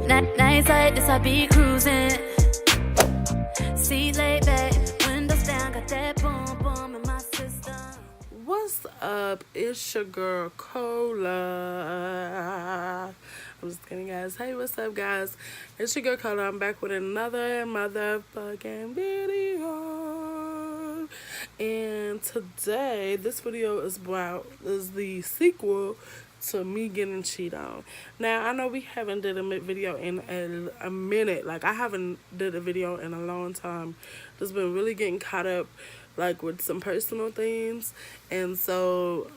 Nights like this, I be cruising. See late back, windows down, got that boom boom in my system. What's up? It's your girl Cola. I'm just kidding, guys. Hey, what's up, guys? It's your girl Cola. I'm back with another motherfucking video. And today, this video is the sequel to me getting cheated on. Now, I know we haven't did a video in a minute. Like, I haven't did a video in a long time. Just been really getting caught up, like, with some personal things. And so,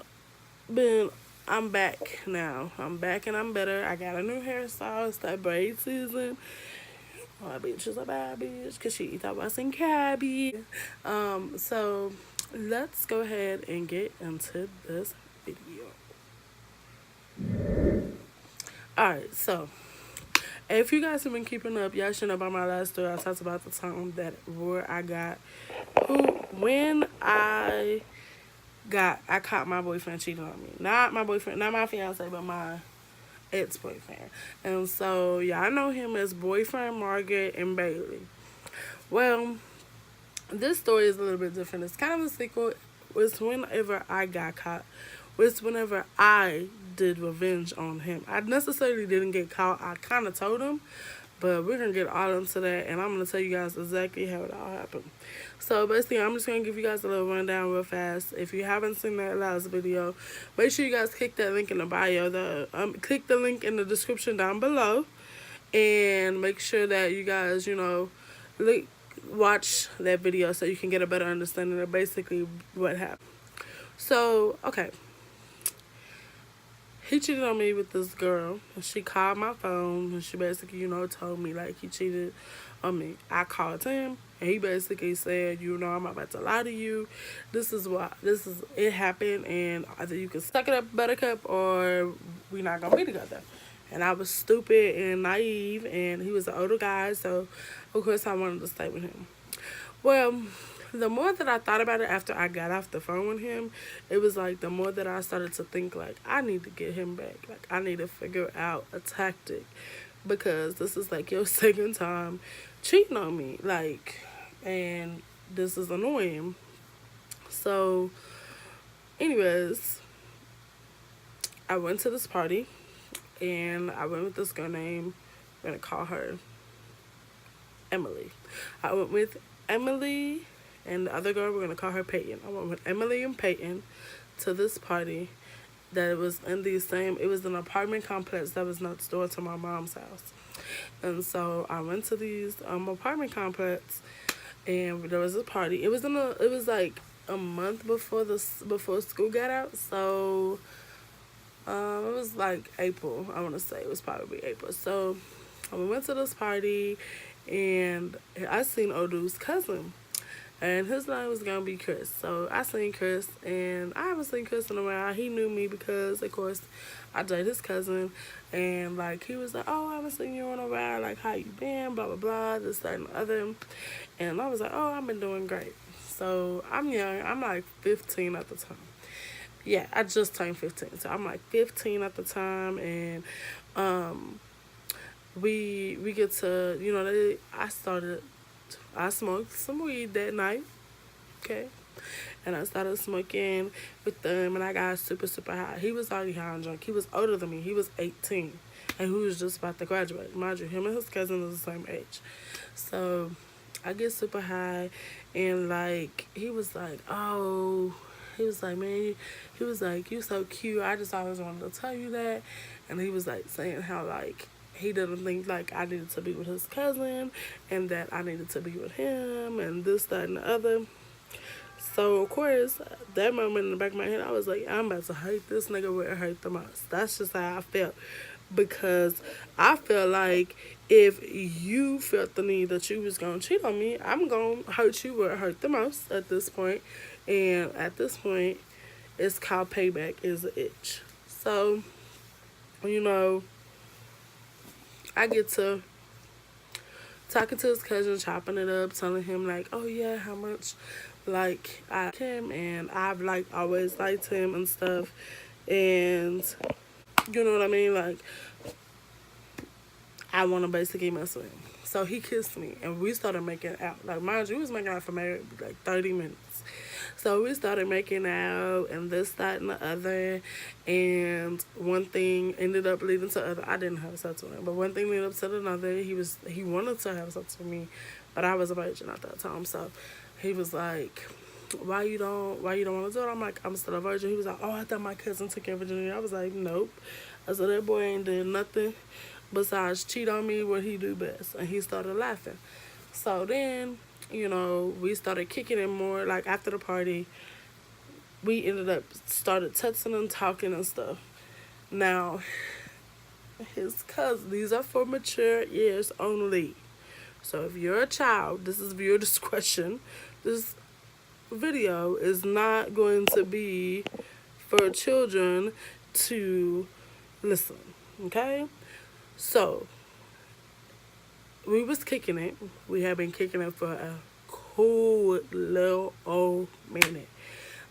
I'm back now. I'm back and I'm better. I got a new hairstyle. It's that braid season. My bitch is a bad bitch because she thought I was in cabby. So, let's go ahead and get into this video. Alright, so if you guys have been keeping up, y'all should know about my last story. I talked about the time that when I caught my boyfriend cheating on me. Not my boyfriend, not my fiance, but my ex-boyfriend. And so y'all know him as boyfriend Margaret and Bailey. Well, this story is a little bit different. It's kind of a sequel. It's whenever I got caught. It's whenever I did revenge on him. I necessarily didn't get caught. I kind of told him, but we're going to get all into that, and I'm going to tell you guys exactly how it all happened. So, basically, I'm just going to give you guys a little rundown real fast. If you haven't seen that last video, make sure you guys click that link in the bio. Click the link in the description down below, and make sure that you guys, watch that video so you can get a better understanding of basically what happened. So, okay. He cheated on me with this girl. She called my phone and she basically, told me like he cheated on me. I called him and he basically said, I'm about to lie to you. It happened, and either you can suck it up, buttercup, or we're not gonna be together. And I was stupid and naive, and he was an older guy, so of course I wanted to stay with him. Well, the more that I thought about it after I got off the phone with him, it was like the more that I started to think, like, I need to get him back. Like, I need to figure out a tactic, because this is like your second time cheating on me. Like, and this is annoying. So, anyways, I went to this party, and I went with this girl named, I'm going to call her Emily. I went with Emily, and the other girl, we're going to call her Peyton. I went with Emily and Peyton to this party that was it was an apartment complex that was next door to my mom's house. And so I went to these apartment complex, and there was a party. It was like a month before school got out. So it was like April, I want to say. It was probably April. So we went to this party, and I seen Odu's cousin. And his name was going to be Chris. So I seen Chris, and I haven't seen Chris in a while. He knew me because, of course, I dated his cousin. And, like, he was like, oh, I haven't seen you in a while. Like, how you been? Blah, blah, blah. This, that, and the other. And I was like, oh, I've been doing great. So I'm young. I'm, like, 15 at the time. Yeah, I just turned 15. So I'm, like, 15 at the time. And we get to, I smoked some weed that night, okay? And I started smoking with them, and I got super, super high. He was already high and drunk. He was older than me. He was 18, and he was just about to graduate. Mind you, him and his cousin was the same age. So I get super high, and, like, he was like, man, he was like, you so cute. I just always wanted to tell you that. And he was, like, saying how, like, he didn't think, like, I needed to be with his cousin, and that I needed to be with him, and this, that, and the other. So, of course, that moment in the back of my head, I was like, I'm about to hate this nigga where it hurt the most. That's just how I felt. Because I felt like if you felt the need that you was going to cheat on me, I'm going to hurt you where it hurt the most at this point. And at this point, it's called payback is an itch. So, I get to talking to his cousin, chopping it up, telling him, like, oh, yeah, how much, like, I like him, and I've, like, always liked him and stuff, and, you know what I mean, like, I I want to basically mess with him. So he kissed me, and we started making out. Like, mind you, we was making out for maybe like 30 minutes. So we started making out, and this, that, and the other. And one thing ended up leading to other. I didn't have sex with him, but one thing led up to another. He wanted to have sex with me, but I was a virgin at that time. So he was like, why you don't want to do it? I'm like, I'm still a virgin. He was like, oh, I thought my cousin took your virginity. I was like, nope. I said, that boy ain't did nothing besides cheat on me what he do best. And he started laughing. So then, we started kicking it more. Like, after the party, we started texting and talking and stuff. Now, his cousins, these are for mature years only. So if you're a child, this is viewer discretion. This video is not going to be for children to listen, okay? So we was kicking it. We had been kicking it for a cool little old minute.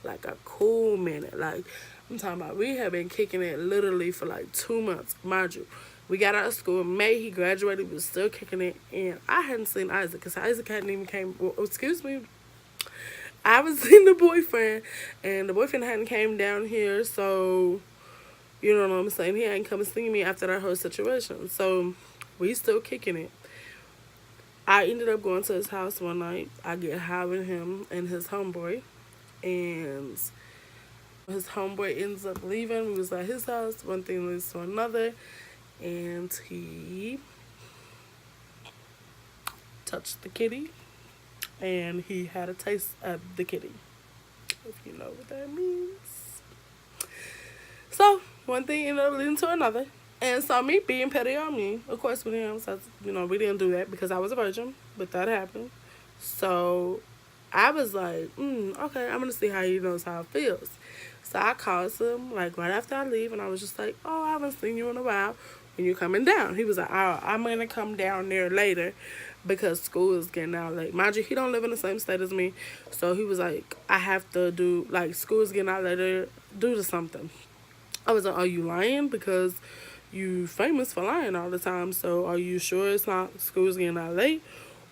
Like a cool minute. Like, I'm talking about, we had been kicking it literally for like 2 months. Mind you, we got out of school in May. He graduated. We was still kicking it. And I hadn't seen Isaac because Isaac hadn't even came. Well, excuse me. I haven't seen the boyfriend. And the boyfriend hadn't came down here. So, you know what I'm saying? He hadn't come and see me after that whole situation. So, we still kicking it. I ended up going to his house one night. I get high with him and his homeboy. And his homeboy ends up leaving. We was at his house. One thing leads to another. And he touched the kitty. And he had a taste of the kitty. If you know what that means. So, one thing ended up leading to another. And so, me being petty on me, of course, we didn't do that because I was a virgin. But that happened. So, I was like, okay, I'm going to see how he knows how it feels. So, I called him, like, right after I leave. And I was just like, oh, I haven't seen you in a while. When you coming down? He was like, oh, I'm going to come down there later. Because school is getting out late. Mind you, he don't live in the same state as me. So he was like, I have to do, like, school is getting out later. Do something. I was like, are you lying? Because you famous for lying all the time. So are you sure it's not school's getting out late?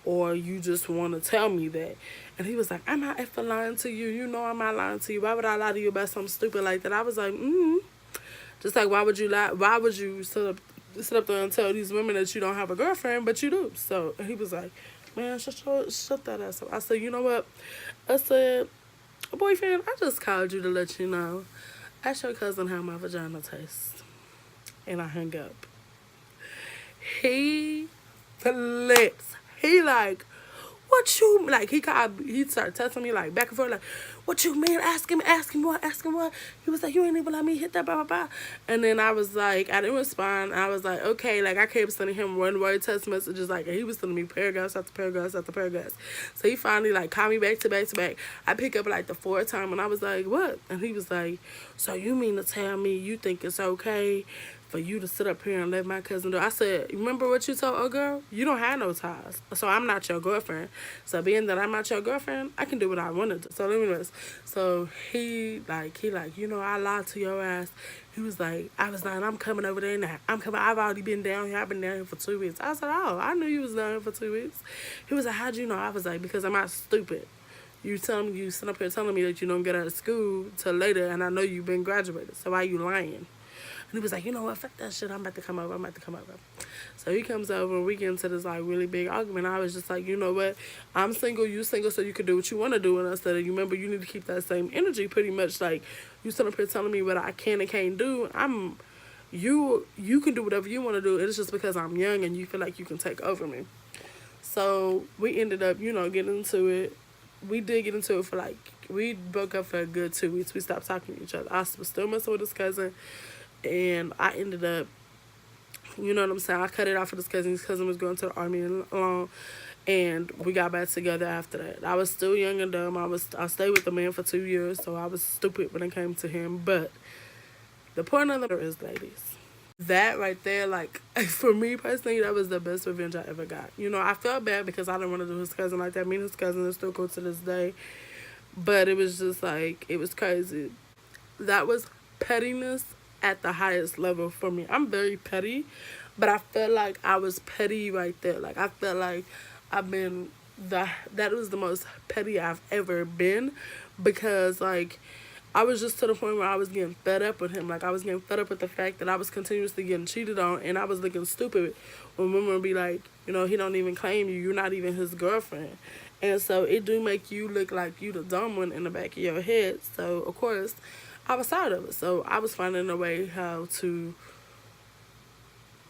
Or you just want to tell me that? And he was like, I'm not effing lying to you. You know I'm not lying to you. Why would I lie to you about something stupid like that? I was like, Just like, why would you lie? Why would you sit up there and tell these women that you don't have a girlfriend, but you do? So he was like, man, shut that ass up. I said, you know what? I said, boyfriend, I just called you to let you know. Ask your cousin how my vagina tastes. And I hung up. He flips. He like, what you, like, he started texting me, like, back and forth, like, what you mean? Ask him what? He was like, you ain't even let me hit that, blah, blah, blah. And then I was like, I didn't respond. I was like, okay, like, I kept sending him one-word text messages, like, and he was sending me paragraphs after paragraphs after paragraphs. So he finally, like, called me back to back to back. I pick up, like, the fourth time, and I was like, what? And he was like, so you mean to tell me you think it's okay for you to sit up here and let my cousin do? I said, remember what you told a girl? You don't have no ties. So I'm not your girlfriend. So being that I'm not your girlfriend, I can do what I want to do. So anyways, so he like, I lied to your ass. He was like, I was lying, I'm coming over there now. I've already been down here. I've been down here for 2 weeks. I said, oh, I knew you was down here for 2 weeks. He was like, how'd you know? I was like, because I'm not stupid. You sit up here telling me that you don't get out of school till later, and I know you've been graduated. So why you lying? And he was like, you know what, fuck that shit, I'm about to come over. So he comes over and we get into this, like, really big argument. I was just like, you know what, I'm single, you single, so you can do what you want to do. And I said, you remember, you need to keep that same energy, pretty much. Like, you sit up here telling me what I can and can't do. You can do whatever you want to do. It's just because I'm young and you feel like you can take over me. So we ended up, getting into it. We did get into it for, like, we broke up for a good 2 weeks. We stopped talking to each other. I was still messing with his cousin. And I ended up, you know what I'm saying, I cut it off with his cousin. His cousin was going to the army alone. And we got back together after that. I was still young and dumb. I stayed with the man for 2 years, so I was stupid when it came to him. But the point of the matter is, ladies, that right there, like, for me personally, that was the best revenge I ever got. I felt bad because I didn't want to do his cousin like that. Me and his cousin are still cool to this day. But it was just like, it was crazy. That was pettiness at the highest level for me. I'm very petty, But I felt like I was petty right there. Like, I felt like that was the most petty I've ever been, because like I was just to the point where I was getting fed up with him. Like, I was getting fed up with the fact that I was continuously getting cheated on, and I was looking stupid when women would be like, you know, he don't even claim you. You're not even his girlfriend. And so it do make you look like you the dumb one in the back of your head. So, of course, I was tired of it. So I was finding a way how to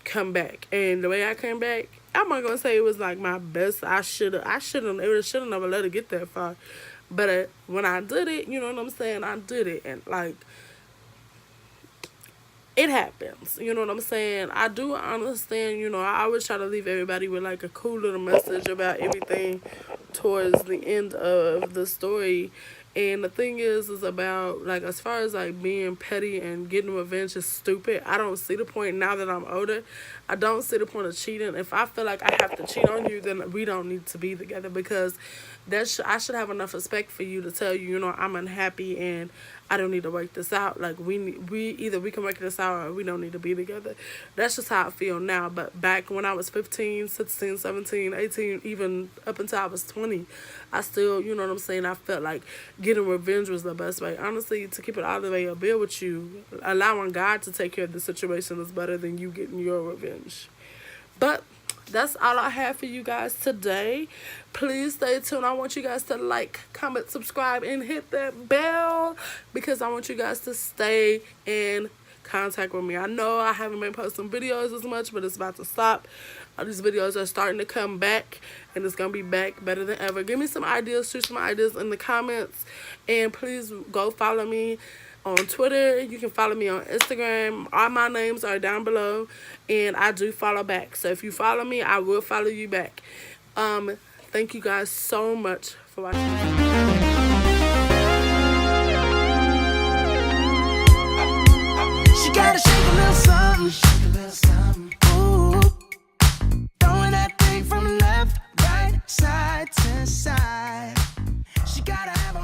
come back. And the way I came back, I'm not going to say it was like my best. I should have never let it get that far. But when I did it, you know what I'm saying? I did it. And, like, it happens. You know what I'm saying? I do understand, you know, I always try to leave everybody with, like, a cool little message about everything towards the end of the story. And the thing is about, like, as far as, like, being petty and getting revenge is stupid. I don't see the point now that I'm older. I don't see the point of cheating. If I feel like I have to cheat on you, then we don't need to be together, because I should have enough respect for you to tell you, you know, I'm unhappy and I don't need to work this out. Like, either we can work this out or we don't need to be together. That's just how I feel now. But back when I was 15, 16, 17, 18, even up until I was 20, I still, you know what I'm saying, I felt like getting revenge was the best way. Honestly, to keep it all the way a bill with you, allowing God to take care of the situation is better than you getting your revenge. But that's all I have for you guys today. Please stay tuned. I want you guys to like, comment, subscribe, and hit that bell, because I want you guys to stay in contact with me. I know I haven't been posting videos as much, but it's about to stop. All these videos are starting to come back, and it's going to be back better than ever. Give me some ideas, shoot some ideas in the comments, and please go follow me on Twitter. You can follow me on Instagram. All my names are down below, and I do follow back. So if you follow me, I will follow you back. Thank you guys so much for watching. She gotta shake a little something, ooh, throwing that thing from left, right, side to side. She gotta have a